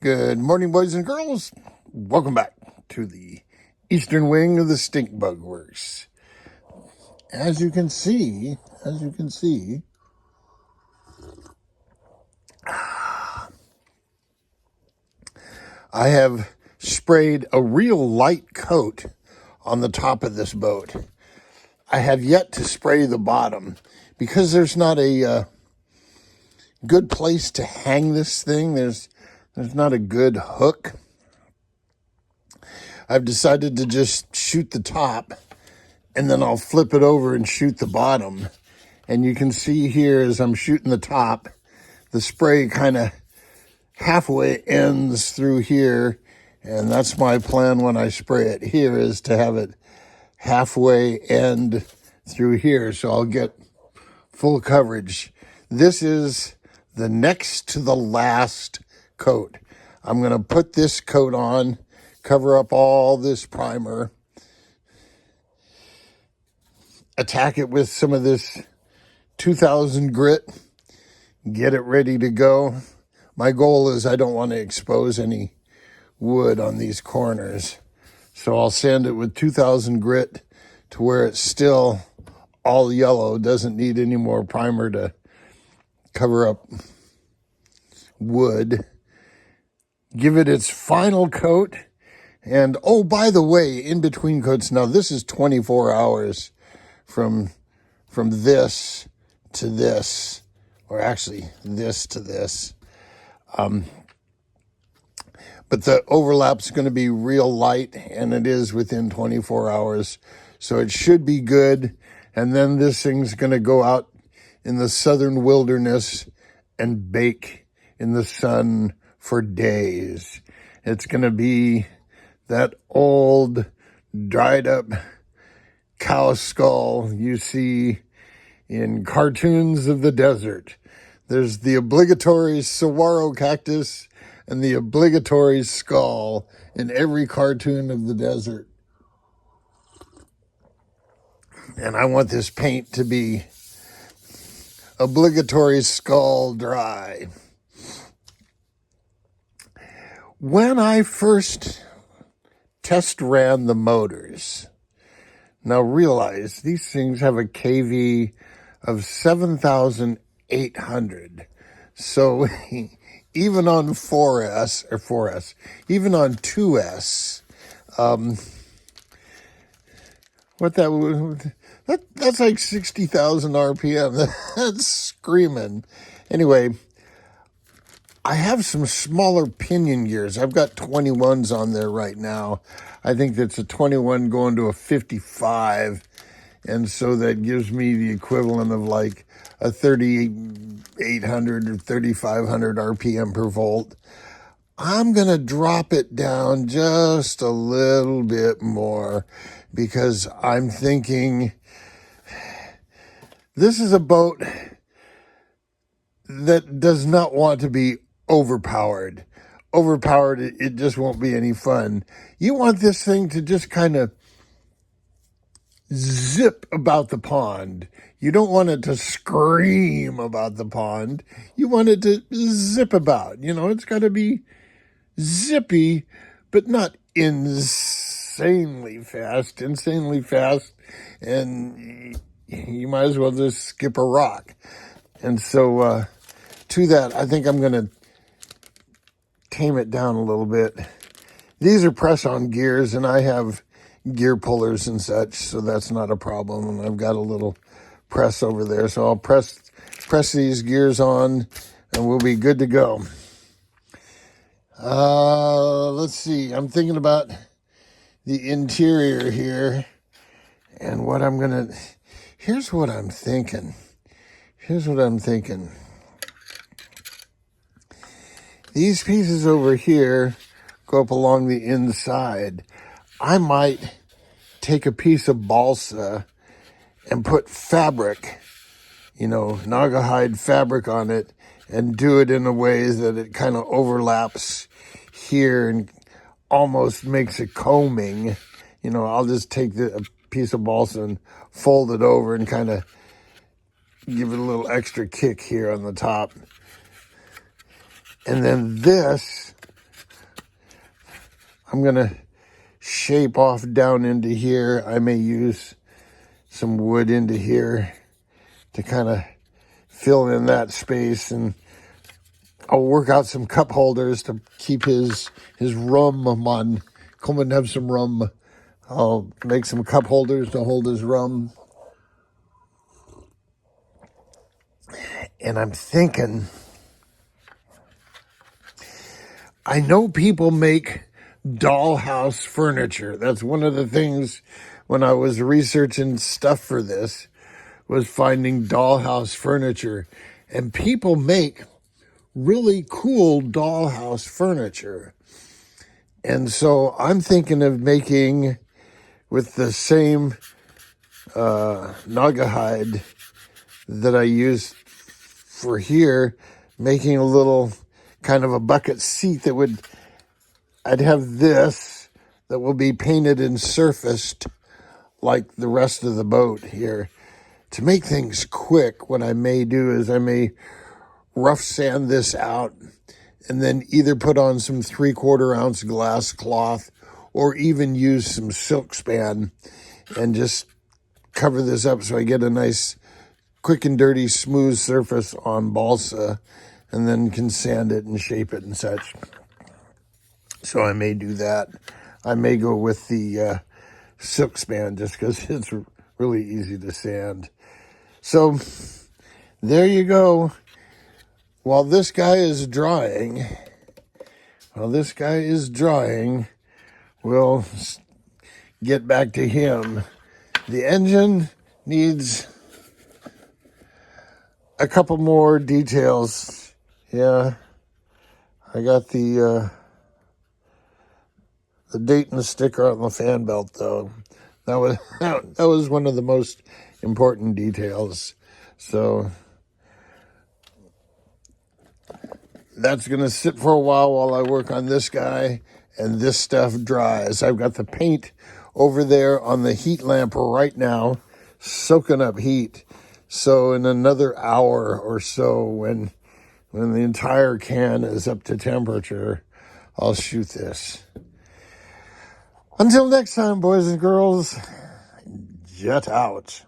Good morning, boys and girls. Welcome back to the eastern wing of the Stink Bug Works. As you can see, I have sprayed a real light coat on the top of this boat. I have yet to spray the bottom because there's not a good place to hang this thing. There's not a good hook. I've decided to just shoot the top, and then I'll flip it over and shoot the bottom. And you can see here as I'm shooting the top, the spray kind of halfway ends through here. And that's my plan when I spray it here, is to have it halfway end through here. So I'll get full coverage. This is the next to the last coat. I'm going to put this coat on, cover up all this primer, attack it with some of this 2000 grit, get it ready to go. My goal is I don't want to expose any wood on these corners. So I'll sand it with 2000 grit to where it's still all yellow, doesn't need any more primer to cover up wood. Give it its final coat. And oh, by the way, in between coats, now this is 24 hours from this to this, or actually this to this. But the overlap's going to be real light, and it is within 24 hours. So it should be good. And then this thing's going to go out in the southern wilderness and bake in the sun for days. It's going to be that old, dried up cow skull you see in cartoons of the desert. There's the obligatory saguaro cactus and the obligatory skull in every cartoon of the desert. And I want this paint to be obligatory skull dry. When I first test ran the motors, now realize these things have a KV of 7,800. So even on 4S, even on 2S, that's like 60,000 RPM. That's screaming. Anyway, I have some smaller pinion gears. I've got 21s on there right now. I think that's a 21 going to a 55. And so that gives me the equivalent of like a 3,800 or 3,500 RPM per volt. I'm going to drop it down just a little bit more because I'm thinking this is a boat that does not want to be overpowered. Overpowered, it just won't be any fun. You want this thing to just kind of zip about the pond. You don't want it to scream about the pond. You want it to zip about. You know, it's got to be zippy, but not insanely fast. Insanely fast, and you might as well just skip a rock. And so to that, I think I'm going to tame it down a little bit. These are press-on gears, and I have gear pullers and such, so that's not a problem. And I've got a little press over there, so I'll press these gears on, and we'll be good to go. Let's see. I'm thinking about the interior here, and what I'm gonna. Here's what I'm thinking. These pieces over here go up along the inside. I might take a piece of balsa and put fabric, Naugahyde fabric on it, and do it in a way that it kind of overlaps here and almost makes a combing. I'll just take a piece of balsa and fold it over and kind of give it a little extra kick here on the top. And then this I'm going to shape off down into here. I may use some wood into here to kind of fill in that space, and I'll work out some cup holders to keep his rum on. Come and have some rum. I'll make some cup holders to hold his rum. And I'm thinking, I know people make dollhouse furniture. That's one of the things when I was researching stuff for this, was finding dollhouse furniture. And people make really cool dollhouse furniture. And so I'm thinking of making, with the same naga hide that I used for here, making a little kind of a bucket seat that I'd have this that will be painted and surfaced like the rest of the boat here. To make things quick, what I may do is I may rough sand this out and then either put on some 3/4 ounce glass cloth or even use some silk span and just cover this up so I get a nice quick and dirty smooth surface on balsa, and then can sand it and shape it and such. So I may do that. I may go with the silk span just because it's really easy to sand. So there you go. While this guy is drying, we'll get back to him. The engine needs a couple more details. Yeah, I got the Dayton sticker on the fan belt, though. That was one of the most important details. So that's going to sit for a while I work on this guy and this stuff dries. I've got the paint over there on the heat lamp right now, soaking up heat. So in another hour or so, when the entire can is up to temperature, I'll shoot this. Until next time, boys and girls, jet out.